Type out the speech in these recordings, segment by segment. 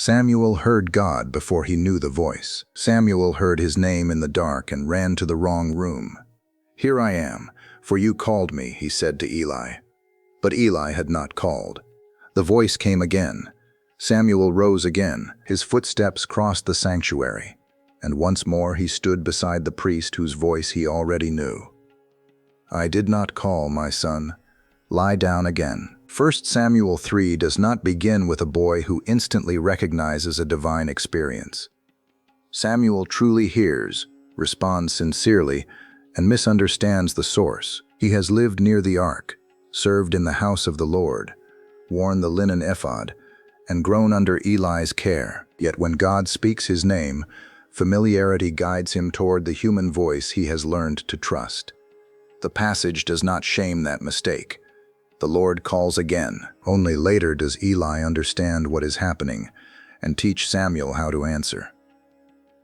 Samuel heard God before he knew the voice. Samuel heard his name in the dark and ran to the wrong room. "Here I am, for you called me," he said to Eli. But Eli had not called. The voice came again. Samuel rose again. His footsteps crossed the sanctuary, and once more he stood beside the priest whose voice he already knew. "I did not call, my son. Lie down again." 1 Samuel 3 does not begin with a boy who instantly recognizes a divine experience. Samuel truly hears, responds sincerely, and misunderstands the source. He has lived near the ark, served in the house of the Lord, worn the linen ephod, and grown under Eli's care. Yet when God speaks his name, familiarity guides him toward the human voice he has learned to trust. The passage does not shame that mistake. The Lord calls again. Only later does Eli understand what is happening and teach Samuel how to answer.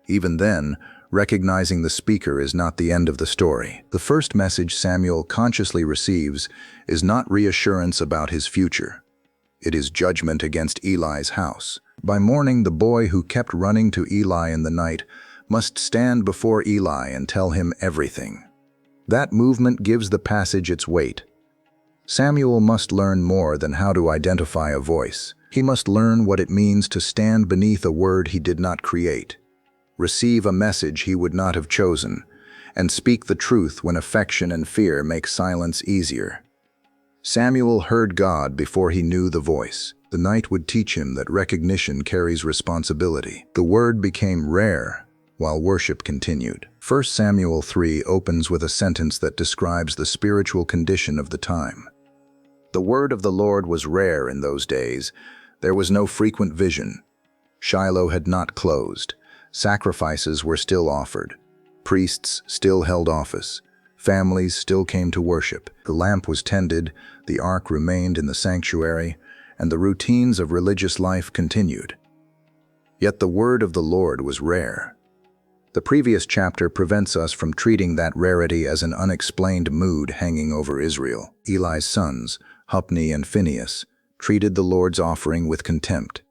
Even then, recognizing the speaker is not the end of the story. The first message Samuel consciously receives is not reassurance about his future. It is judgment against Eli's house. By morning, the boy who kept running to Eli in the night must stand before Eli and tell him everything. That movement gives the passage its weight. Samuel must learn more than how to identify a voice. He must learn what it means to stand beneath a word he did not create, receive a message he would not have chosen, and speak the truth when affection and fear make silence easier. Samuel heard God before he knew the voice. The night would teach him that recognition carries responsibility. The word became rare, while worship continued. 1 Samuel 3 opens with a sentence that describes the spiritual condition of the time. The word of the Lord was rare in those days. There was no frequent vision. Shiloh had not closed. Sacrifices were still offered. Priests still held office. Families still came to worship. The lamp was tended, the ark remained in the sanctuary, and the routines of religious life continued. Yet the word of the Lord was rare. The previous chapter prevents us from treating that rarity as an unexplained mood hanging over Israel. Eli's sons, Hophni and Phinehas, treated the Lord's offering with contempt.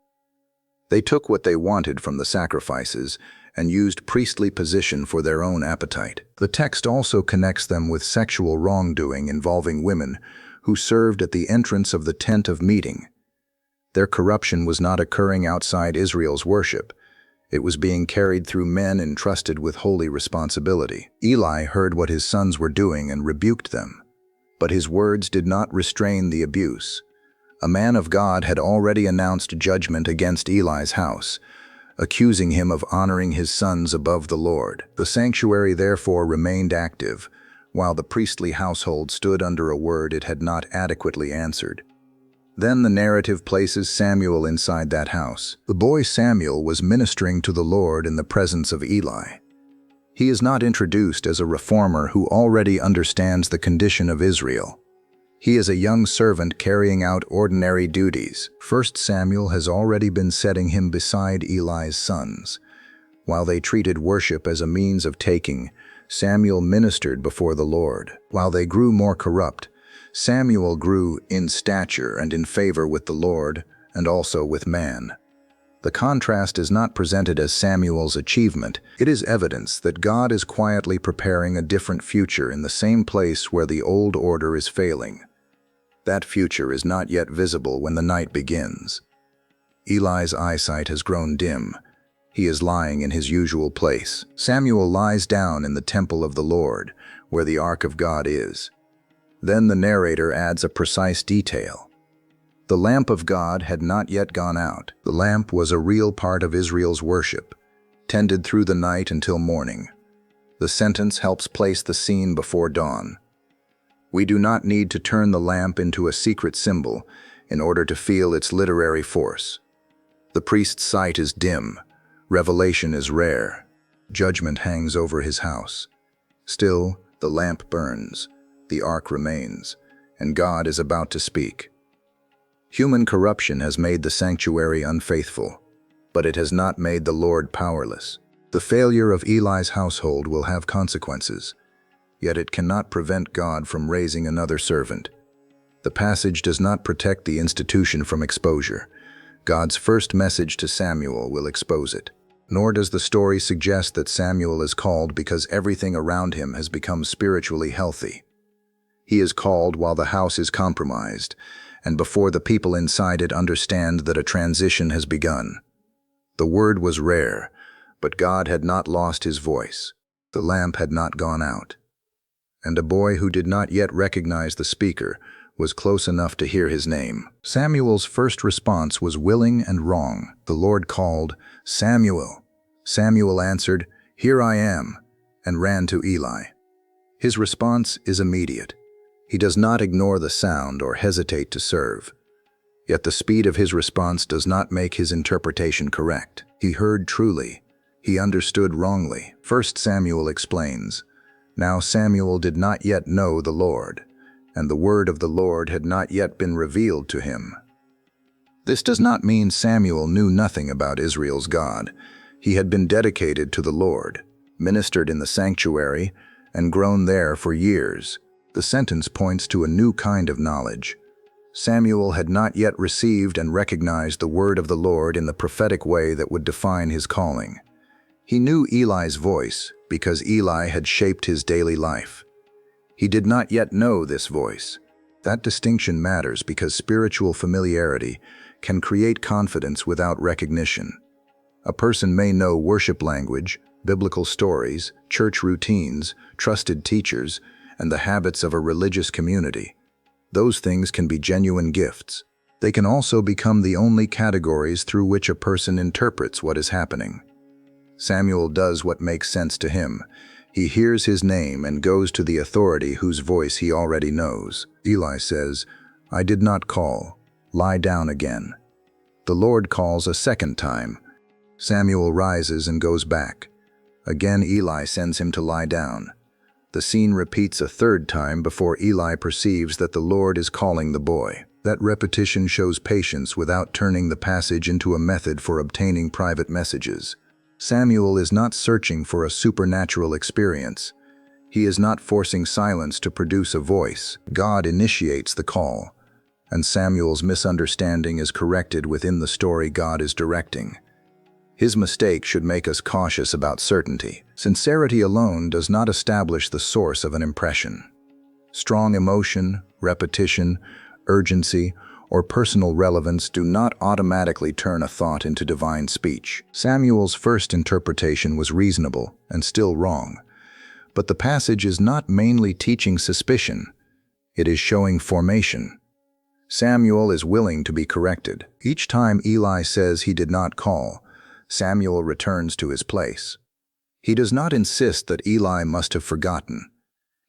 They took what they wanted from the sacrifices and used priestly position for their own appetite. The text also connects them with sexual wrongdoing involving women who served at the entrance of the tent of meeting. Their corruption was not occurring outside Israel's worship. It was being carried through men entrusted with holy responsibility. Eli heard what his sons were doing and rebuked them. But his words did not restrain the abuse. A man of God had already announced judgment against Eli's house, accusing him of honoring his sons above the Lord. The sanctuary therefore remained active, while the priestly household stood under a word it had not adequately answered. Then the narrative places Samuel inside that house. The boy Samuel was ministering to the Lord in the presence of Eli. He is not introduced as a reformer who already understands the condition of Israel. He is a young servant carrying out ordinary duties. 1 Samuel has already been setting him beside Eli's sons. While they treated worship as a means of taking, Samuel ministered before the Lord. While they grew more corrupt, Samuel grew in stature and in favor with the Lord and also with man. The contrast is not presented as Samuel's achievement. It is evidence that God is quietly preparing a different future in the same place where the old order is failing. That future is not yet visible when the night begins. Eli's eyesight has grown dim. He is lying in his usual place. Samuel lies down in the temple of the Lord, where the ark of God is. Then the narrator adds a precise detail. The lamp of God had not yet gone out. The lamp was a real part of Israel's worship, tended through the night until morning. The sentence helps place the scene before dawn. We do not need to turn the lamp into a secret symbol in order to feel its literary force. The priest's sight is dim. Revelation is rare. Judgment hangs over his house. Still, the lamp burns. The ark remains, and God is about to speak. Human corruption has made the sanctuary unfaithful, but it has not made the Lord powerless. The failure of Eli's household will have consequences, yet it cannot prevent God from raising another servant. The passage does not protect the institution from exposure. God's first message to Samuel will expose it. Nor does the story suggest that Samuel is called because everything around him has become spiritually healthy. He is called while the house is compromised, and before the people inside it understand that a transition has begun. The word was rare, but God had not lost his voice. The lamp had not gone out. And a boy who did not yet recognize the speaker was close enough to hear his name. Samuel's first response was willing and wrong. The Lord called, "Samuel." Samuel answered, "Here I am," and ran to Eli. His response is immediate. He does not ignore the sound or hesitate to serve. Yet the speed of his response does not make his interpretation correct. He heard truly. He understood wrongly. 1 Samuel explains, "Now Samuel did not yet know the Lord, and the word of the Lord had not yet been revealed to him." This does not mean Samuel knew nothing about Israel's God. He had been dedicated to the Lord, ministered in the sanctuary, and grown there for years. The sentence points to a new kind of knowledge. Samuel had not yet received and recognized the word of the Lord in the prophetic way that would define his calling. He knew Eli's voice because Eli had shaped his daily life. He did not yet know this voice. That distinction matters because spiritual familiarity can create confidence without recognition. A person may know worship language, biblical stories, church routines, trusted teachers, and the habits of a religious community. Those things can be genuine gifts. They can also become the only categories through which a person interprets what is happening. Samuel does what makes sense to him. He hears his name and goes to the authority whose voice he already knows. Eli says, "I did not call. Lie down again." The Lord calls a second time. Samuel rises and goes back. Again Eli sends him to lie down. The scene repeats a third time before Eli perceives that the Lord is calling the boy. That repetition shows patience without turning the passage into a method for obtaining private messages. Samuel is not searching for a supernatural experience. He is not forcing silence to produce a voice. God initiates the call, and Samuel's misunderstanding is corrected within the story God is directing. His mistake should make us cautious about certainty. Sincerity alone does not establish the source of an impression. Strong emotion, repetition, urgency, or personal relevance do not automatically turn a thought into divine speech. Samuel's first interpretation was reasonable and still wrong. But the passage is not mainly teaching suspicion. It is showing formation. Samuel is willing to be corrected. Each time Eli says he did not call, Samuel returns to his place. He does not insist that Eli must have forgotten.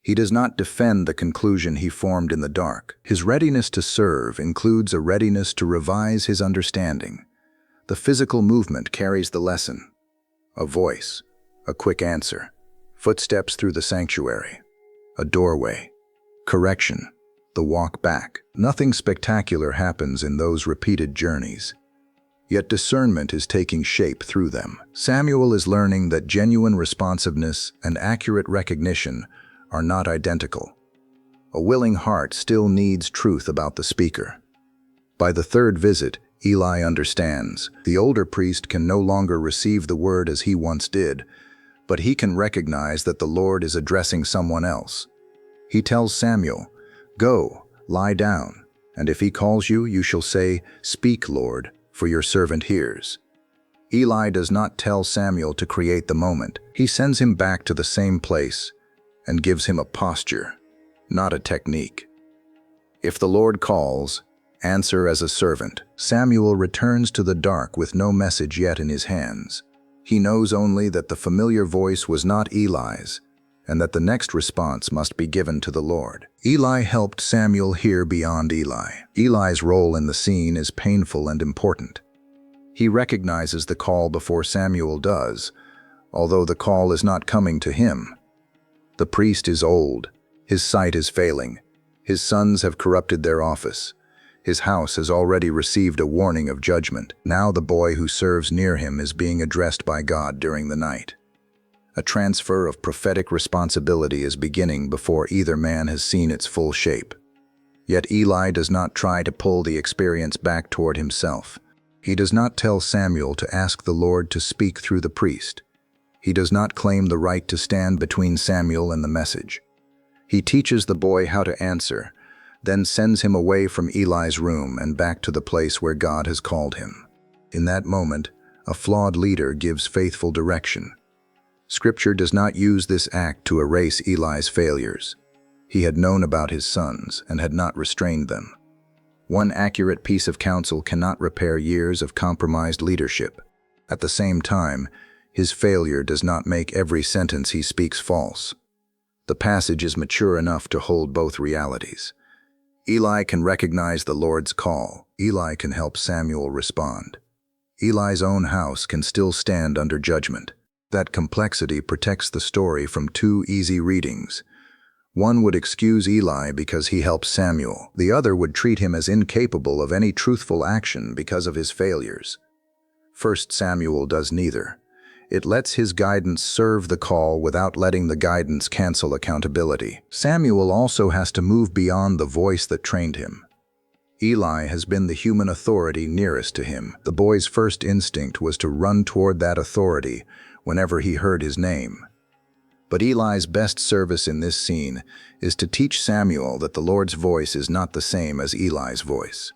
He does not defend the conclusion he formed in the dark. His readiness to serve includes a readiness to revise his understanding. The physical movement carries the lesson. A voice, a quick answer, footsteps through the sanctuary, a doorway, correction, the walk back. Nothing spectacular happens in those repeated journeys. Yet discernment is taking shape through them. Samuel is learning that genuine responsiveness and accurate recognition are not identical. A willing heart still needs truth about the speaker. By the third visit, Eli understands. The older priest can no longer receive the word as he once did, but he can recognize that the Lord is addressing someone else. He tells Samuel, "Go, lie down, and if he calls you, you shall say, 'Speak, Lord, for your servant hears.'" Eli does not tell Samuel to create the moment. He sends him back to the same place and gives him a posture, not a technique. If the Lord calls, answer as a servant. Samuel returns to the dark with no message yet in his hands. He knows only that the familiar voice was not Eli's, and that the next response must be given to the Lord. Eli helped Samuel hear beyond Eli. Eli's role in the scene is painful and important. He recognizes the call before Samuel does, although the call is not coming to him. The priest is old, his sight is failing, his sons have corrupted their office, his house has already received a warning of judgment. Now the boy who serves near him is being addressed by God during the night. A transfer of prophetic responsibility is beginning before either man has seen its full shape. Yet Eli does not try to pull the experience back toward himself. He does not tell Samuel to ask the Lord to speak through the priest. He does not claim the right to stand between Samuel and the message. He teaches the boy how to answer, then sends him away from Eli's room and back to the place where God has called him. In that moment, a flawed leader gives faithful direction. Scripture does not use this act to erase Eli's failures. He had known about his sons and had not restrained them. One accurate piece of counsel cannot repair years of compromised leadership. At the same time, his failure does not make every sentence he speaks false. The passage is mature enough to hold both realities. Eli can recognize the Lord's call. Eli can help Samuel respond. Eli's own house can still stand under judgment. That complexity protects the story from two easy readings. One would excuse Eli because he helped Samuel. The other would treat him as incapable of any truthful action because of his failures. 1 Samuel does neither. It lets his guidance serve the call without letting the guidance cancel accountability. Samuel also has to move beyond the voice that trained him. Eli has been the human authority nearest to him. The boy's first instinct was to run toward that authority whenever he heard his name. But Eli's best service in this scene is to teach Samuel that the Lord's voice is not the same as Eli's voice.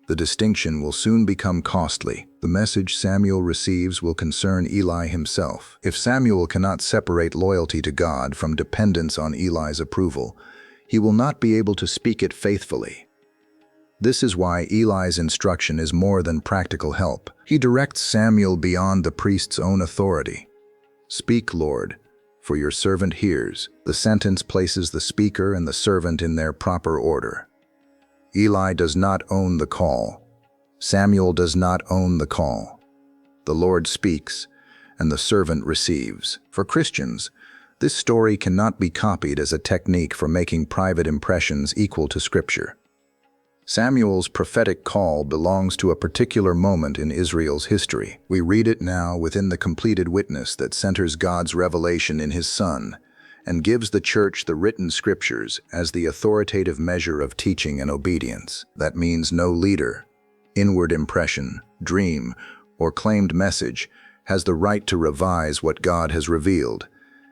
The distinction will soon become costly. The message Samuel receives will concern Eli himself. If Samuel cannot separate loyalty to God from dependence on Eli's approval, he will not be able to speak it faithfully. This is why Eli's instruction is more than practical help. He directs Samuel beyond the priest's own authority. "Speak, Lord, for your servant hears." The sentence places the speaker and the servant in their proper order. Eli does not own the call. Samuel does not own the call. The Lord speaks, and the servant receives. For Christians, this story cannot be copied as a technique for making private impressions equal to Scripture. Samuel's prophetic call belongs to a particular moment in Israel's history. We read it now within the completed witness that centers God's revelation in His Son and gives the church the written scriptures as the authoritative measure of teaching and obedience. That means no leader, inward impression, dream, or claimed message has the right to revise what God has revealed,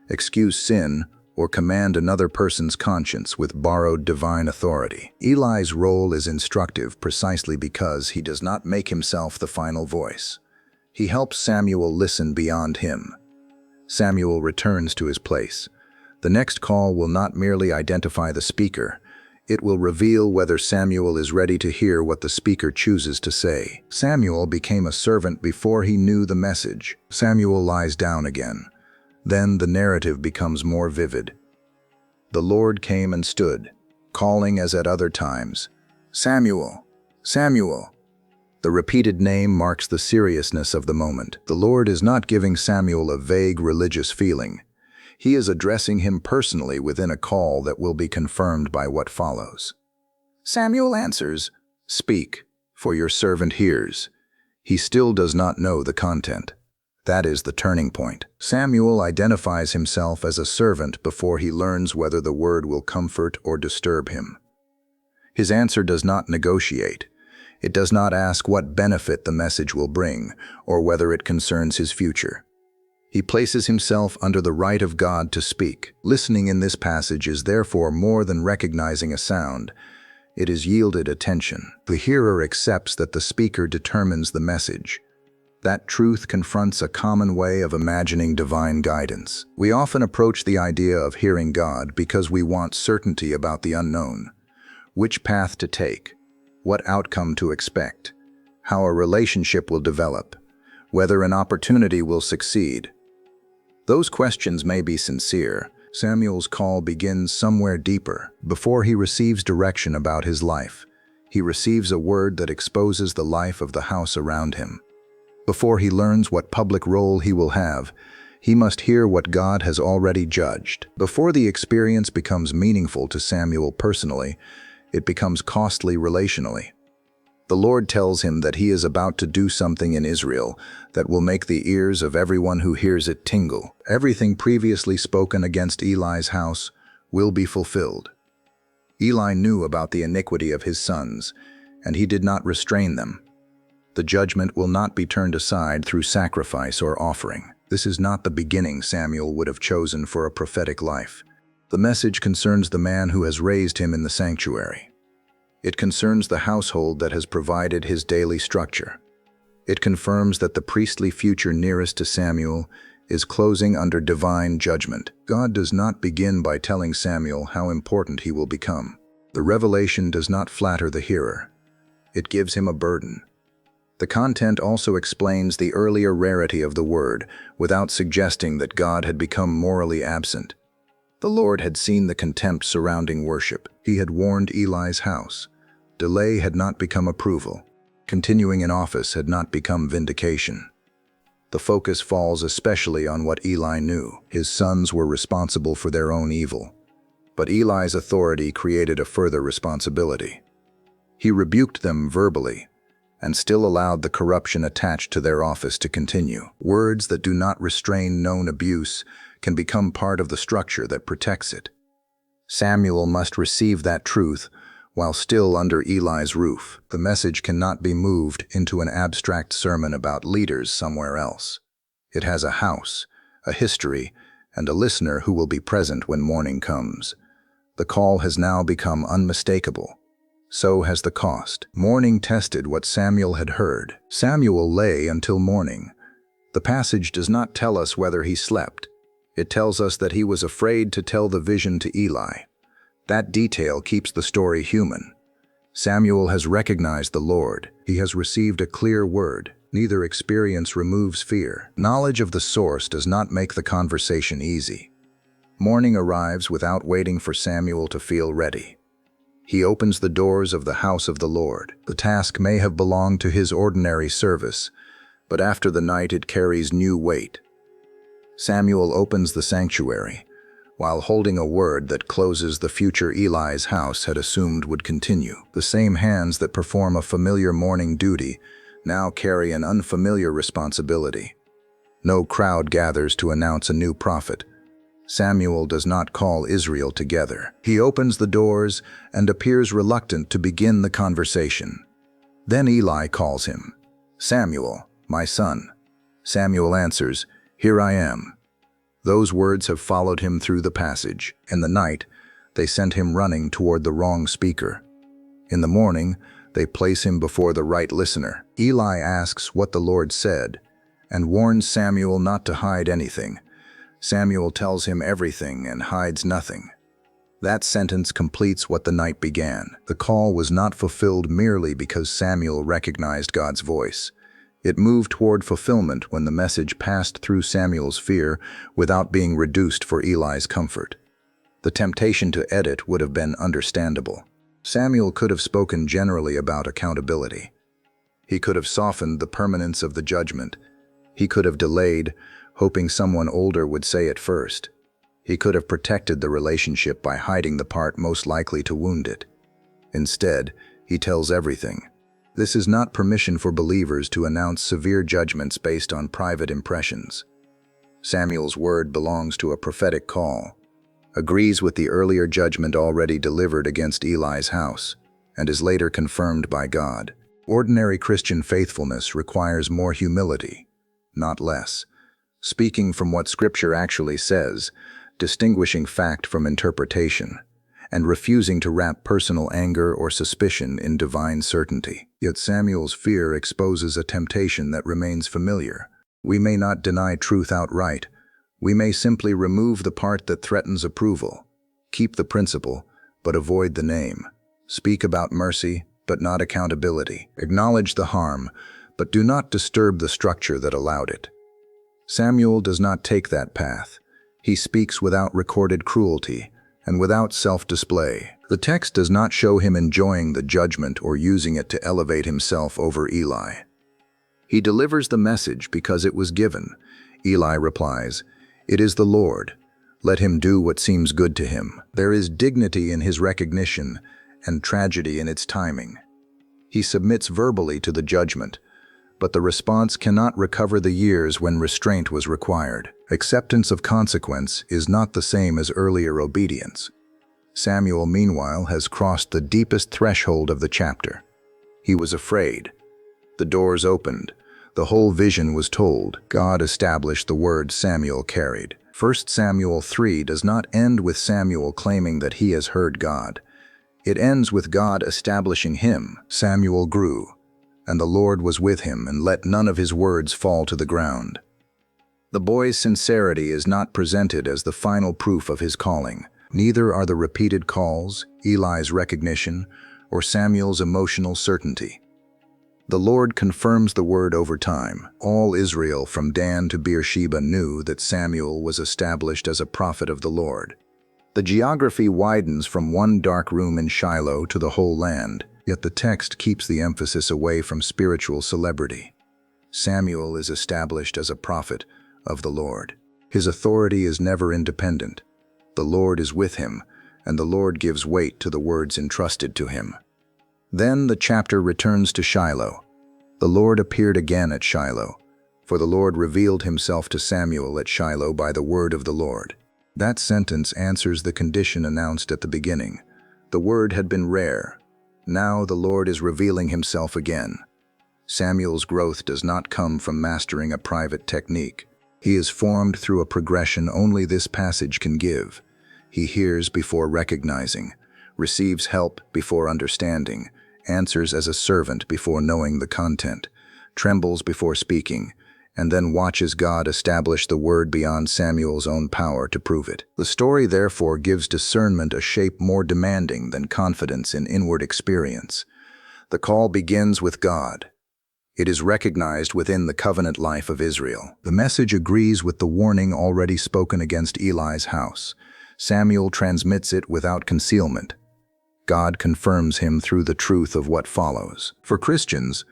excuse sin, or command another person's conscience with borrowed divine authority. Eli's role is instructive precisely because he does not make himself the final voice. He helps Samuel listen beyond him. Samuel returns to his place. The next call will not merely identify the speaker. It will reveal whether Samuel is ready to hear what the speaker chooses to say. Samuel became a servant before he knew the message. Samuel lies down again. Then the narrative becomes more vivid. The Lord came and stood, calling as at other times, "Samuel, Samuel." The repeated name marks the seriousness of the moment. The Lord is not giving Samuel a vague religious feeling. He is addressing him personally within a call that will be confirmed by what follows. Samuel answers, "Speak, for your servant hears." He still does not know the content. That is the turning point. Samuel identifies himself as a servant before he learns whether the word will comfort or disturb him. His answer does not negotiate. It does not ask what benefit the message will bring or whether it concerns his future. He places himself under the right of God to speak. Listening in this passage is therefore more than recognizing a sound. It is yielded attention. The hearer accepts that the speaker determines the message. That truth confronts a common way of imagining divine guidance. We often approach the idea of hearing God because we want certainty about the unknown. Which path to take, what outcome to expect, how a relationship will develop, whether an opportunity will succeed. Those questions may be sincere. Samuel's call begins somewhere deeper. Before he receives direction about his life, he receives a word that exposes the life of the house around him. Before he learns what public role he will have, he must hear what God has already judged. Before the experience becomes meaningful to Samuel personally, it becomes costly relationally. The Lord tells him that he is about to do something in Israel that will make the ears of everyone who hears it tingle. Everything previously spoken against Eli's house will be fulfilled. Eli knew about the iniquity of his sons, and he did not restrain them. The judgment will not be turned aside through sacrifice or offering. This is not the beginning Samuel would have chosen for a prophetic life. The message concerns the man who has raised him in the sanctuary. It concerns the household that has provided his daily structure. It confirms that the priestly future nearest to Samuel is closing under divine judgment. God does not begin by telling Samuel how important he will become. The revelation does not flatter the hearer. It gives him a burden. The content also explains the earlier rarity of the word, without suggesting that God had become morally absent. The Lord had seen the contempt surrounding worship. He had warned Eli's house. Delay had not become approval. Continuing in office had not become vindication. The focus falls especially on what Eli knew. His sons were responsible for their own evil. But Eli's authority created a further responsibility. He rebuked them verbally, and still allowed the corruption attached to their office to continue. Words that do not restrain known abuse can become part of the structure that protects it. Samuel must receive that truth while still under Eli's roof. The message cannot be moved into an abstract sermon about leaders somewhere else. It has a house, a history, and a listener who will be present when morning comes. The call has now become unmistakable. So has the cost. Morning tested what Samuel had heard. Samuel lay until morning. The passage does not tell us whether he slept. It tells us that he was afraid to tell the vision to Eli. That detail keeps the story human. Samuel has recognized the Lord. He has received a clear word. Neither experience removes fear. Knowledge of the source does not make the conversation easy. Morning arrives without waiting for Samuel to feel ready. He opens the doors of the house of the Lord. The task may have belonged to his ordinary service, but after the night it carries new weight. Samuel opens the sanctuary, while holding a word that closes the future Eli's house had assumed would continue. The same hands that perform a familiar morning duty now carry an unfamiliar responsibility. No crowd gathers to announce a new prophet. Samuel does not call Israel together. He opens the doors and appears reluctant to begin the conversation. Then Eli calls him, "Samuel, my son." Samuel answers, "Here I am." Those words have followed him through the passage. In the night, they sent him running toward the wrong speaker. In the morning, they place him before the right listener. Eli asks what the Lord said and warns Samuel not to hide anything. Samuel tells him everything and hides nothing. That sentence completes what the night began. The call was not fulfilled merely because Samuel recognized God's voice. It moved toward fulfillment when the message passed through Samuel's fear without being reduced for Eli's comfort. The temptation to edit would have been understandable. Samuel could have spoken generally about accountability. He could have softened the permanence of the judgment. He could have delayed, hoping someone older would say it first. He could have protected the relationship by hiding the part most likely to wound it. Instead, he tells everything. This is not permission for believers to announce severe judgments based on private impressions. Samuel's word belongs to a prophetic call, agrees with the earlier judgment already delivered against Eli's house, and is later confirmed by God. Ordinary Christian faithfulness requires more humility, not less. Speaking from what Scripture actually says, distinguishing fact from interpretation, and refusing to wrap personal anger or suspicion in divine certainty. Yet Samuel's fear exposes a temptation that remains familiar. We may not deny truth outright. We may simply remove the part that threatens approval. Keep the principle, but avoid the name. Speak about mercy, but not accountability. Acknowledge the harm, but do not disturb the structure that allowed it. Samuel does not take that path. He speaks without recorded cruelty and without self-display. The text does not show him enjoying the judgment or using it to elevate himself over Eli. He delivers the message because it was given. Eli replies, "It is the Lord. Let him do what seems good to him." There is dignity in his recognition and tragedy in its timing. He submits verbally to the judgment, but the response cannot recover the years when restraint was required. Acceptance of consequence is not the same as earlier obedience. Samuel, meanwhile, has crossed the deepest threshold of the chapter. He was afraid. The doors opened. The whole vision was told. God established the word Samuel carried. 1 Samuel 3 does not end with Samuel claiming that he has heard God. It ends with God establishing him. Samuel grew, and the Lord was with him, and let none of his words fall to the ground. The boy's sincerity is not presented as the final proof of his calling. Neither are the repeated calls, Eli's recognition, or Samuel's emotional certainty. The Lord confirms the word over time. All Israel from Dan to Beersheba knew that Samuel was established as a prophet of the Lord. The geography widens from one dark room in Shiloh to the whole land, yet the text keeps the emphasis away from spiritual celebrity. Samuel is established as a prophet of the Lord. His authority is never independent. The Lord is with him, and the Lord gives weight to the words entrusted to him. Then the chapter returns to Shiloh. The Lord appeared again at Shiloh, for the Lord revealed himself to Samuel at Shiloh by the word of the Lord. That sentence answers the condition announced at the beginning. The word had been rare. Now the Lord is revealing himself again. Samuel's growth does not come from mastering a private technique. He is formed through a progression only this passage can give. He hears before recognizing, receives help before understanding, answers as a servant before knowing the content, trembles before speaking, and then watches God establish the word beyond Samuel's own power to prove it. The story therefore gives discernment a shape more demanding than confidence in inward experience. The call begins with God. It is recognized within the covenant life of Israel. The message agrees with the warning already spoken against Eli's house. Samuel transmits it without concealment. God confirms him through the truth of what follows. For Christians,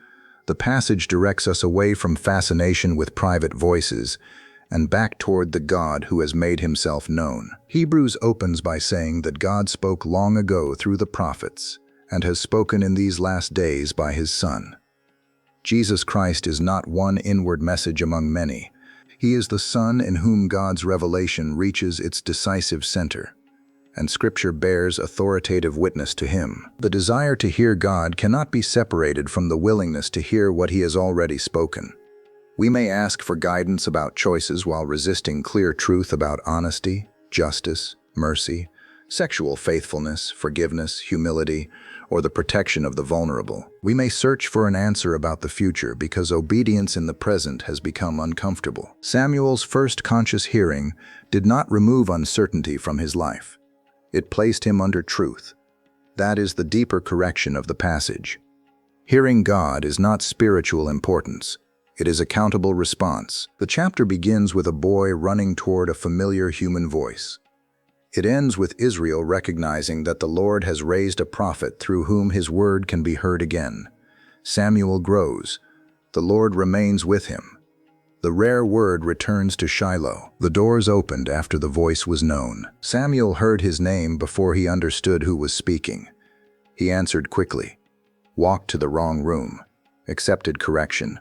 the passage directs us away from fascination with private voices and back toward the God who has made himself known. Hebrews opens by saying that God spoke long ago through the prophets and has spoken in these last days by his Son. Jesus Christ is not one inward message among many. He is the Son in whom God's revelation reaches its decisive center, and Scripture bears authoritative witness to him. The desire to hear God cannot be separated from the willingness to hear what he has already spoken. We may ask for guidance about choices while resisting clear truth about honesty, justice, mercy, sexual faithfulness, forgiveness, humility, or the protection of the vulnerable. We may search for an answer about the future because obedience in the present has become uncomfortable. Samuel's first conscious hearing did not remove uncertainty from his life. It placed him under truth. That is the deeper correction of the passage. Hearing God is not spiritual importance. It is accountable response. The chapter begins with a boy running toward a familiar human voice. It ends with Israel recognizing that the Lord has raised a prophet through whom his word can be heard again. Samuel grows. The Lord remains with him. The rare word returns to Shiloh. The doors opened after the voice was known. Samuel heard his name before he understood who was speaking. He answered quickly, walked to the wrong room, accepted correction,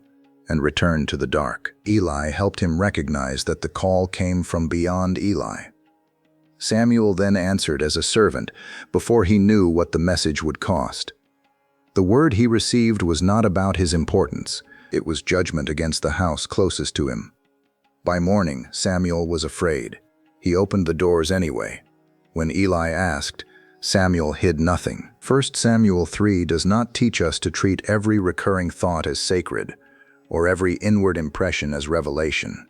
and returned to the dark. Eli helped him recognize that the call came from beyond Eli. Samuel then answered as a servant before he knew what the message would cost. The word he received was not about his importance. It was judgment against the house closest to him. By morning, Samuel was afraid. He opened the doors anyway. When Eli asked, Samuel hid nothing. 1 Samuel 3 does not teach us to treat every recurring thought as sacred, or every inward impression as revelation.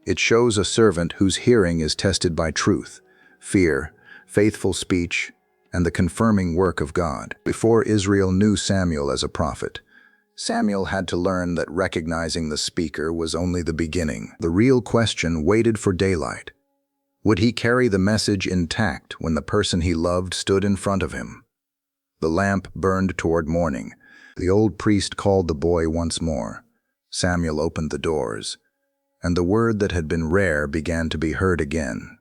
It shows a servant whose hearing is tested by truth, fear, faithful speech, and the confirming work of God. Before Israel knew Samuel as a prophet, Samuel had to learn that recognizing the speaker was only the beginning. The real question waited for daylight. Would he carry the message intact when the person he loved stood in front of him? The lamp burned toward morning. The old priest called the boy once more. Samuel opened the doors, and the word that had been rare began to be heard again.